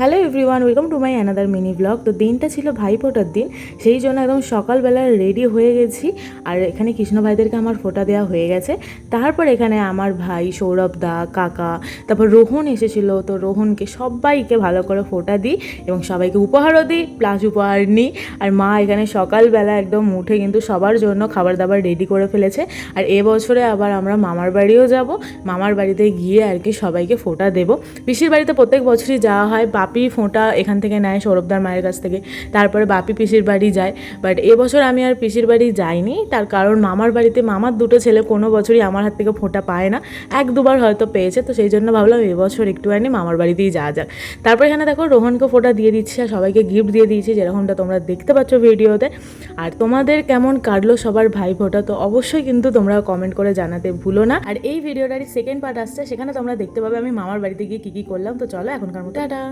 Hello everyone, welcome to my another mini blog. তো দিনটা ছিল ভাইফোঁটার দিন, সেই জন্য একদম সকালবেলা রেডি হয়ে গেছি। আর এখানে কৃষ্ণ ভাইদেরকে আমার ফোঁটা দেওয়া হয়ে গেছে। তারপর এখানে আমার ভাই সৌরভ দা, কাকা, তারপর রোহন এসেছিলো। তো রোহনকে সবাইকে ভালো করে ফোঁটা দিই এবং সবাইকে উপহারও দিই, প্লাস উপহার নিই। আর মা এখানে সকালবেলা একদম উঠে কিন্তু সবার জন্য খাবার দাবার রেডি করে ফেলেছে। আর এবছরে আবার আমরা মামার বাড়িও যাব, মামার বাড়িতে গিয়ে আর কি সবাইকে ফোঁটা দেবো। পিসির বাড়িতে প্রত্যেক বছরই যাওয়া হয়, বাপি ফোঁটা এখান থেকে নেয় সৌরভদার মায়ের কাছ থেকে, তারপরে বাপি পিসির বাড়ি যায়। বাট এবছর আমি আর পিসির বাড়ি যাইনি, তার কারণ মামার বাড়িতে মামার দুটো ছেলে কোনো বছরই আমার হাত থেকে ফোঁটা পায় না, এক দুবার হয়তো পেয়েছে। তো সেই জন্য ভাবলাম এবছর একটুখানি মামার বাড়িতেই যাওয়া যাক। তারপর এখানে দেখো রোহনকে ফোঁটা দিয়ে দিচ্ছি আর সবাইকে গিফট দিয়ে দিয়েছি, যেরকমটা তোমরা দেখতে পাচ্ছ ভিডিওতে। আর তোমাদের কেমন কাটলো সবার ভাই ফোঁটা, তো অবশ্যই কিন্তু তোমরা কমেন্ট করে জানাতে ভুলো না। আর এই ভিডিওটারই সেকেন্ড পার্ট আসছে, সেখানে তোমরা দেখতে পাবে আমি মামার বাড়িতে গিয়ে কী কী করলাম। তো চলো এখনকার মতো টাটা।